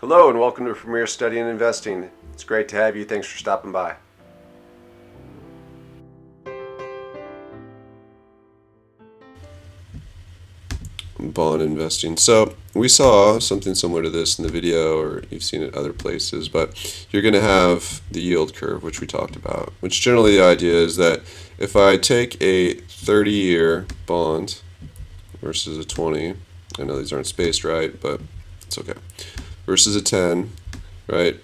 Hello and welcome to Premier Study in Investing. It's great to have you. Thanks for stopping by. Bond investing. So we saw something similar to this in the video, or you've seen it other places, but you're going to have the yield curve, which we talked about, which generally the idea is that if I take a 30-year bond versus a 20, I know these aren't spaced right, but it's okay, versus a 10, right?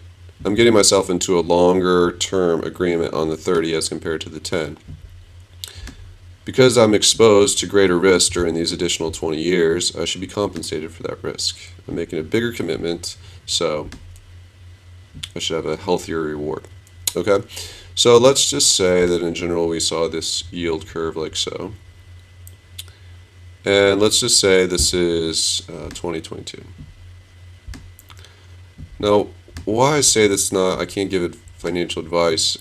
I'm getting myself into a longer term agreement on the 30 as compared to the 10. Because I'm exposed to greater risk during these additional 20 years, I should be compensated for that risk. I'm making a bigger commitment, so I should have a healthier reward. Okay, so let's just say that in general we saw this yield curve like so. And let's just say this is 2022. Now, why I say this I can't give it financial advice,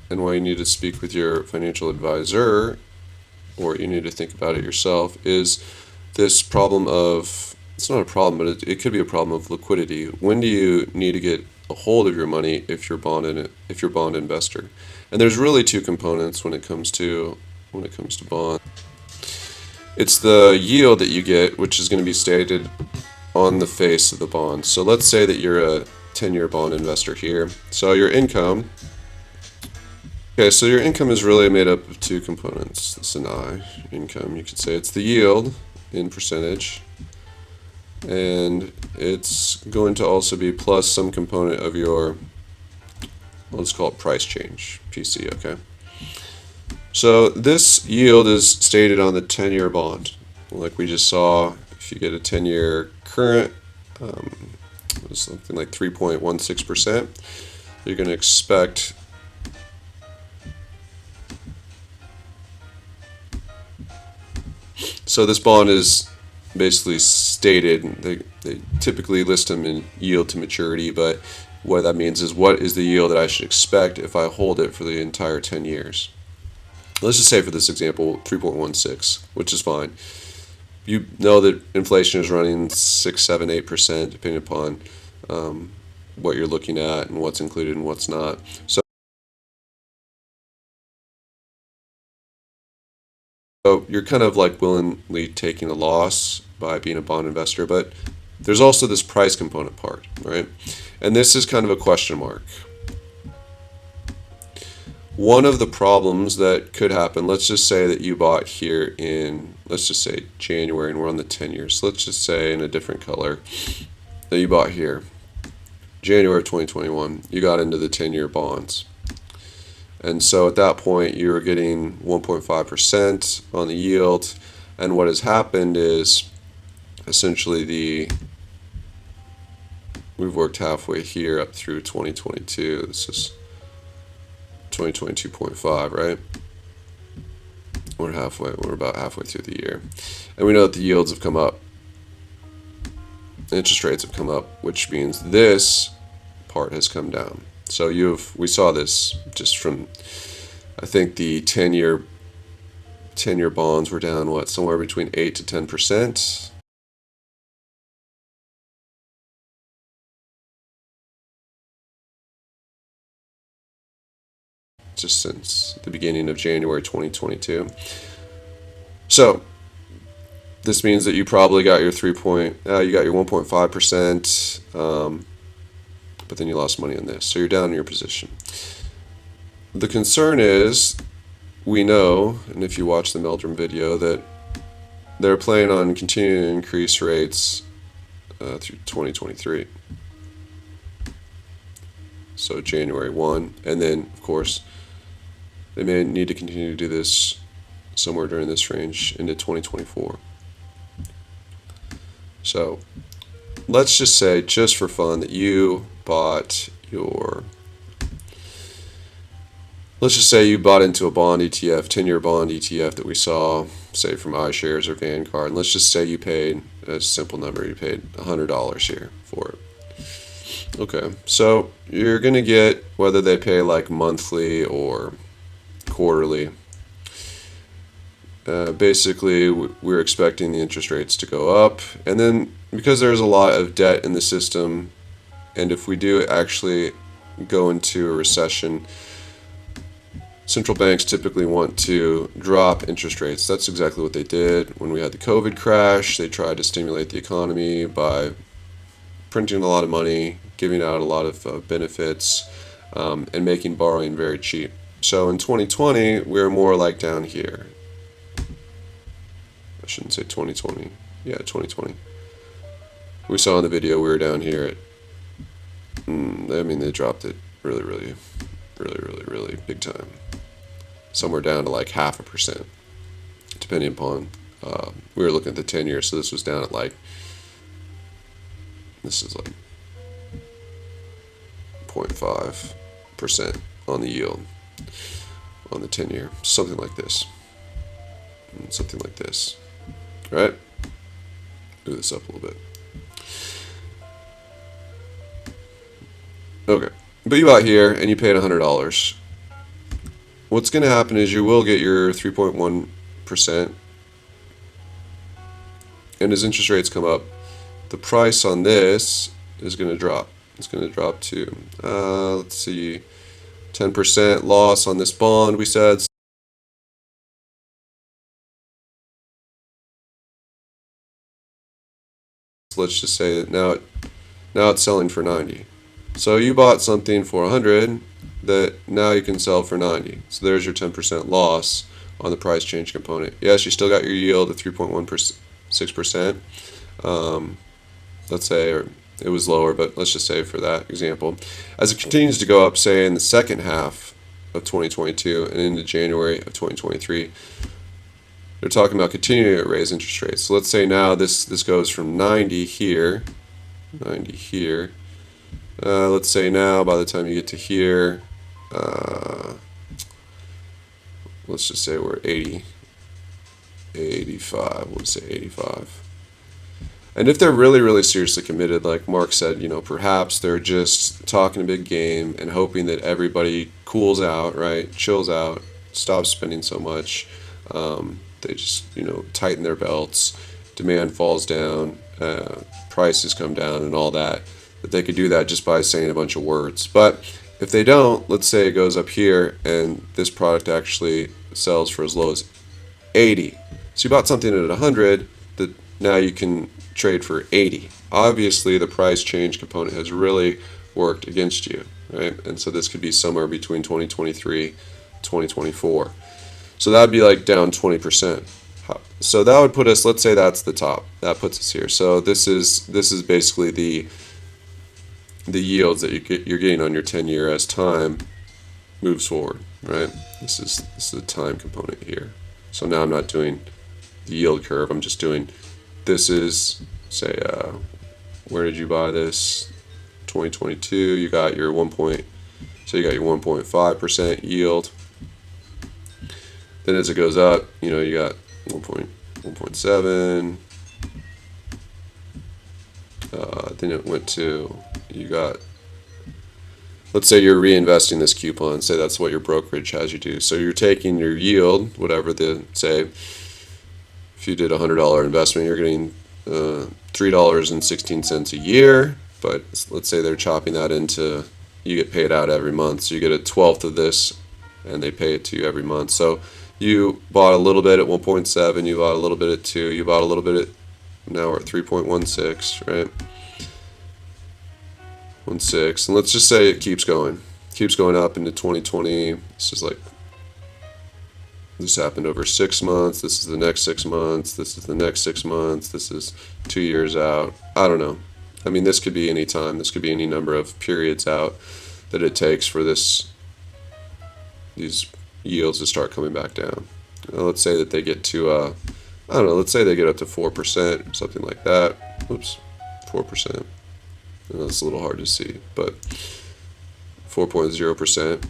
and why you need to speak with your financial advisor, or you need to think about it yourself, is this problem of, it's not a problem, but it could be a problem of liquidity. When do you need to get a hold of your money if you're bond investor? And there's really two components when it comes to bond. It's the yield that you get, which is going to be stated on the face of the bond. So let's say that you're a 10-year bond investor here. So your income, okay, so your income is really made up of two components. It's an I, income. You could say it's the yield in percentage, and it's going to also be plus some component of your, let's call it price change, PC, okay? So this yield is stated on the 10-year bond. Like we just saw, if you get a 10-year current, something like 3.16%, you're going to expect so this bond is basically stated, they typically list them in yield to maturity, but what that means is what is the yield that I should expect if I hold it for the entire 10 years. Let's just say for this example 3.16, which is fine. You know that inflation is running 6, 7, 8% depending upon what you're looking at and what's included and what's not. So you're kind of like willingly taking a loss by being a bond investor, but there's also this price component part, right? And this is kind of a question mark. One of the problems that could happen, let's just say that you bought here in, let's just say January, and we're on the 10 years. So let's just say in a different color that you bought here, January of 2021, you got into the 10-year bonds. And so at that point, you were getting 1.5% on the yield. And what has happened is essentially we've worked halfway here up through 2022. This is 2022.5, right? We're about halfway through the year. And we know that the yields have come up. Interest rates have come up, which means this part has come down. So we saw this just from, I think the 10-year bonds were down, somewhere between 8 to 10%. Just since the beginning of January 2022. So this means that you probably got your 1.5%, but then you lost money on this, so you're down in your position. The concern is, we know, and if you watch the Meldrum video, that they're planning on continuing to increase rates through 2023. So January 1, and then of course they may need to continue to do this somewhere during this range into 2024. So let's just say, just for fun, that you bought let's just say you bought into a bond ETF, 10-year bond ETF that we saw, say from iShares or Vanguard, and let's just say you paid, a simple number, you paid $100 here for it. Okay, so you're going to get, whether they pay like monthly or quarterly, basically we're expecting the interest rates to go up, and then because there's a lot of debt in the system, And if we do actually go into a recession, central banks typically want to drop interest rates. That's exactly what they did when we had the COVID crash. They tried to stimulate the economy by printing a lot of money, giving out a lot of benefits, and making borrowing very cheap. So in 2020, we're more like down here. I shouldn't say 2020. Yeah, 2020. We saw in the video we were down here at, they dropped it really big time. Somewhere down to like 0.5%, depending upon, we were looking at the 10-year, so this was down at like, this is like 0.5% on the yield on the 10-year, something like this, right? Move this up a little bit. Okay, but you bought here and you paid $100. What's going to happen is you will get your 3.1%, and as interest rates come up, the price on this is going to drop. It's going to drop to, let's see, 10% loss on this bond, we said. Let's just say that now it's selling for 90. So you bought something for 100 that now you can sell for 90. So there's your 10% loss on the price change component. Yes, you still got your yield at 3.16%. Let's say, or it was lower, but let's just say for that example, as it continues to go up, say in the second half of 2022 and into January of 2023, they're talking about continuing to raise interest rates. So let's say now this goes from 90 here, 90 here. Let's say now by the time you get to here, let's just say we're 80, 85, we'll say 85. And if they're really seriously committed, like Mark said, perhaps they're just talking a big game and hoping that everybody cools out, right, chills out, stops spending so much. They just, tighten their belts, demand falls down, prices come down and all that they could do that just by saying a bunch of words. But if they don't, let's say it goes up here and this product actually sells for as low as 80. So you bought something at 100 that now you can trade for 80. Obviously, the price change component has really worked against you, right? And so this could be somewhere between 2023, 2024. So that would be like down 20%. So that would put us, let's say that's the top. That puts us here. So this is basically the yields that you're getting on your 10-year as time moves forward, right? This is the time component here. So now I'm not doing the yield curve. I'm just doing, this is, say, where did you buy this? 2022. You got your 1.5% yield. Then as it goes up, you got 1.7. Then it went to, you got, let's say you're reinvesting this coupon. Say that's what your brokerage has you do. So you're taking your yield, whatever say, if you did a $100 investment, you're getting $3.16 a year. But let's say they're chopping that into, you get paid out every month. So you get a 1/12 of this, and they pay it to you every month. So you bought a little bit at 1.7, you bought a little bit at 2, you bought a little bit at, now we're at 3.16, right? 1.6, and let's just say it keeps going up into 2020. This happened over 6 months. This is the next 6 months. This is the next 6 months. This is 2 years out. I don't know. I mean, this could be any time. This could be any number of periods out that it takes for these yields to start coming back down. Let's say that they get to, I don't know, let's say they get up to 4% or something like that. Oops, 4%. That's a little hard to see, but 4.0%.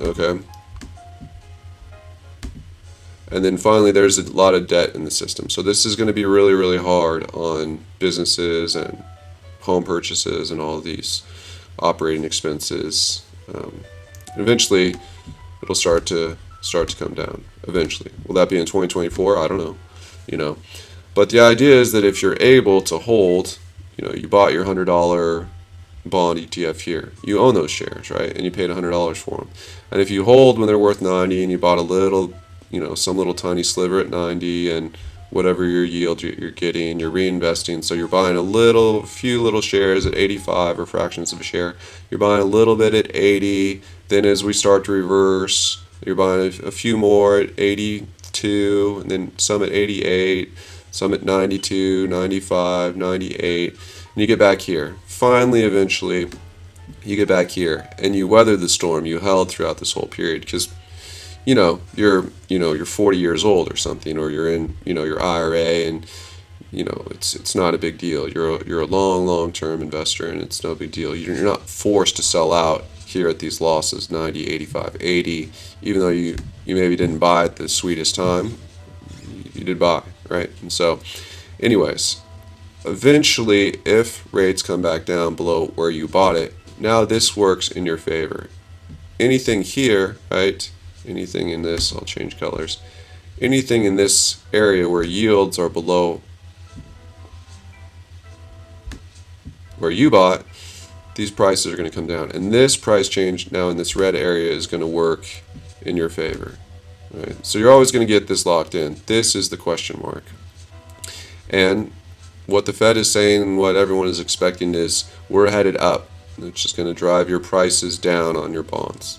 Okay. And then finally, there's a lot of debt in the system. So this is going to be really hard on businesses and home purchases and all of these operating expenses. Eventually, it'll start to come down. Eventually, will that be in 2024? I don't know. But the idea is that if you're able to hold, you bought your $100 bond ETF here. You own those shares, right? And you paid $100 for them. And if you hold when they're worth 90 and you bought a little, some little tiny sliver at 90 and whatever your yield you're getting, you're reinvesting. So you're buying a few little shares at 85 or fractions of a share. You're buying a little bit at 80. Then as we start to reverse, you're buying a few more at 82, and then some at 88, some at 92, 95, 98. And you get back here. Finally, eventually, you get back here and you weather the storm. You held throughout this whole period because you're 40 years old or something, or you're in your IRA, and it's not a big deal. You're a long-term investor, and it's no big deal. You're not forced to sell out here at these losses, 90, 85, 80, even though you maybe didn't buy at the sweetest time. You did buy, right? And so anyways, eventually, if rates come back down below where you bought it, now this works in your favor. Anything here, right? Anything in this, I'll change colors. Anything in this area where yields are below where you bought, these prices are going to come down. And this price change now in this red area is going to work in your favor. Right? So you're always going to get this locked in. This is the question mark. And what the Fed is saying and what everyone is expecting is we're headed up, which is going to drive your prices down on your bonds.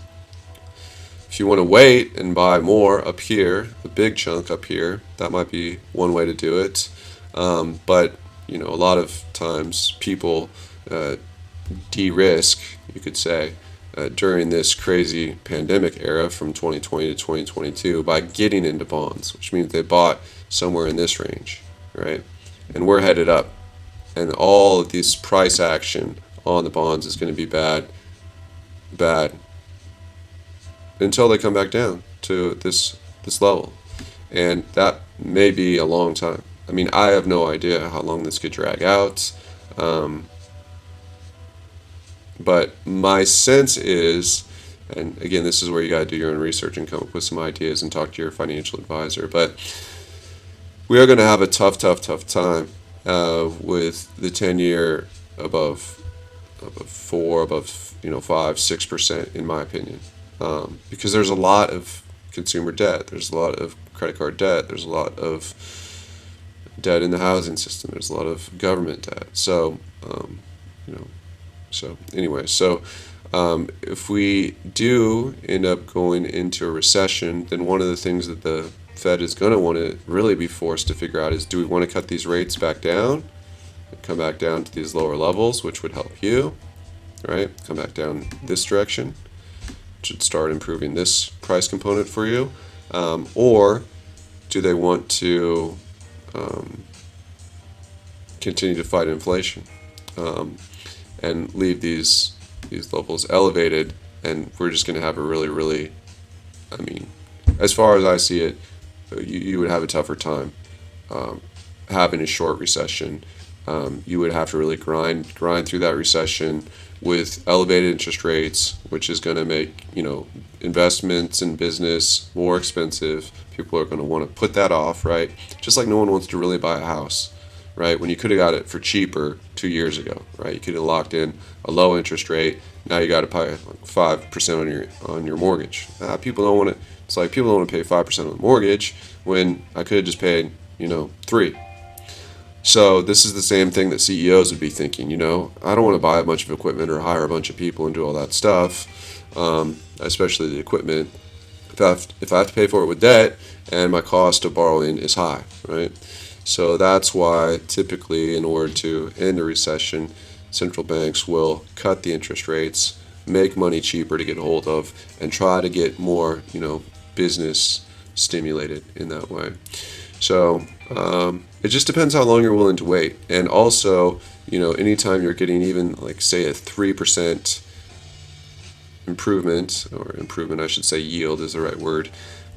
If you want to wait and buy more up here, a big chunk up here, that might be one way to do it. But a lot of times people de-risk, you could say, during this crazy pandemic era from 2020 to 2022 by getting into bonds, which means they bought somewhere in this range, right? And we're headed up, and all of this price action on the bonds is going to be bad until they come back down to this level, and that may be a long time. I mean, I have no idea how long this could drag out, but my sense is, and again, this is where you got to do your own research and come up with some ideas and talk to your financial advisor, but we are going to have a tough time with the 10-year above 4, above 5-6%, in my opinion, because there's a lot of consumer debt, there's a lot of credit card debt, there's a lot of debt in the housing system, there's a lot of government debt. So if we do end up going into a recession, then one of the things that the Fed is going to want to really be forced to figure out is, do we want to cut these rates back down and come back down to these lower levels, which would help you, right? Come back down this direction, which should start improving this price component for you, or do they want to continue to fight inflation and leave these levels elevated, and we're just going to have a really, I mean, as far as I see it, you would have a tougher time having a short recession. You would have to really grind through that recession with elevated interest rates, which is going to make investments in business more expensive. People are going to want to put that off, right? Just like no one wants to really buy a house, right? When you could have got it for cheaper 2 years ago, right? You could have locked in a low interest rate. Now you got to pay like 5% on your mortgage. People don't want to. It's like people don't want to pay 5% on the mortgage when I could have just paid 3%. So this is the same thing that CEOs would be thinking. I don't want to buy a bunch of equipment or hire a bunch of people and do all that stuff, especially the equipment. If I have to pay for it with debt and my cost of borrowing is high, right? So that's why typically, in order to end a recession, central banks will cut the interest rates, make money cheaper to get a hold of, and try to get more, business stimulated in that way. So it just depends how long you're willing to wait. And also, anytime you're getting even like say a 3% improvement, I should say yield is the right word,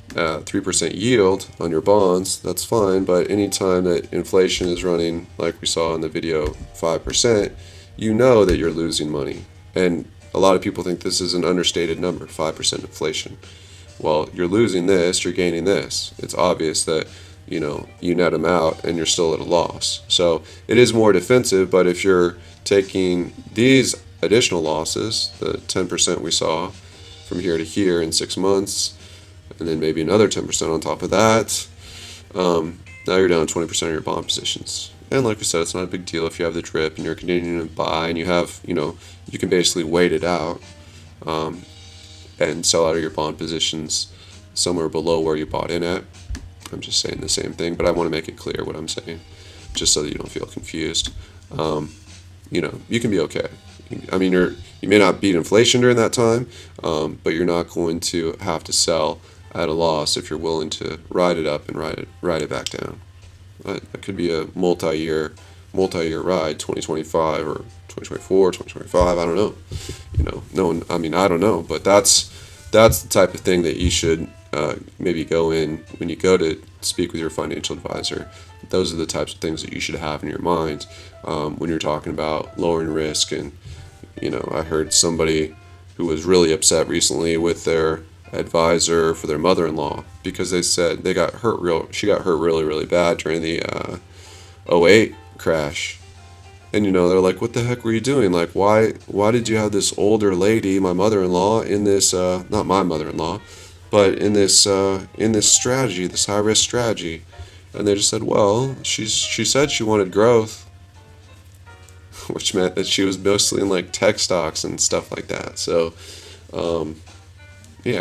3% yield on your bonds, that's fine. But anytime that inflation is running, like we saw in the video, 5%, that you're losing money. And a lot of people think this is an understated number, 5% inflation. Well, you're losing this, you're gaining this. It's obvious that, you net them out and you're still at a loss. So it is more defensive, but if you're taking these additional losses, the 10% we saw from here to here in 6 months, and then maybe another 10% on top of that. Now you're down 20% of your bond positions. And like we said, it's not a big deal if you have the drip and you're continuing to buy and you have, you can basically wait it out and sell out of your bond positions somewhere below where you bought in at. I'm just saying the same thing, but I want to make it clear what I'm saying, just so that you don't feel confused. You can be okay. I mean, you may not beat inflation during that time, but you're not going to have to sell at a loss if you're willing to ride it up and ride it back down. That could be a multi-year ride, 2025 or 2024, 2025. I don't know. No one. I mean, I don't know, but that's the type of thing that you should maybe go in when you go to speak with your financial advisor. Those are the types of things that you should have in your mind when you're talking about lowering risk. And I heard somebody who was really upset recently with their advisor for their mother-in-law because they said she got hurt really, really bad during the '08 crash. And they're like, what the heck were you doing? Like, why did you have this older lady, my mother-in-law, in this not my mother-in-law, but in this strategy, this high-risk strategy? And they just said, well, she said she wanted growth, which meant that she was mostly in like tech stocks and stuff like that. So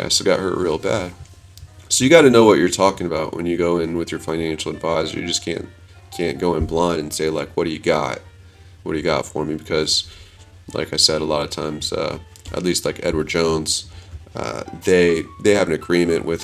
so got hurt real bad. So you got to know what you're talking about when you go in with your financial advisor. You just can't go in blind and say like, what do you got? What do you got for me? Because, like I said, a lot of times, at least like Edward Jones, they have an agreement with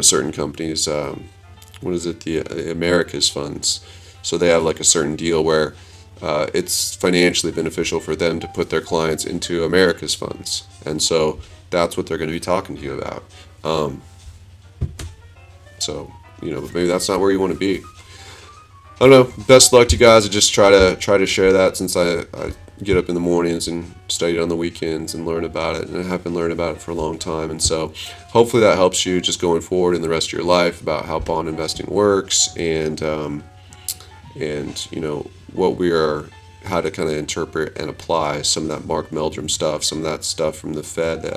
certain companies. What is it? The Americas funds. So they have like a certain deal where it's financially beneficial for them to put their clients into America's funds. And so that's what they're going to be talking to you about. But maybe that's not where you want to be. I don't know. Best luck to you guys. I just try to share that since I get up in the mornings and study it on the weekends and learn about it. And I have been learning about it for a long time. And so hopefully that helps you just going forward in the rest of your life about how bond investing works and how to kind of interpret and apply some of that Mark Meldrum stuff, some of that stuff from the Fed, the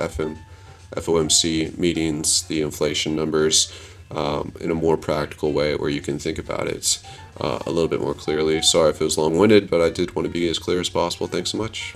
FOMC meetings, the inflation numbers, in a more practical way where you can think about it a little bit more clearly. Sorry if it was long-winded, but I did want to be as clear as possible. Thanks so much.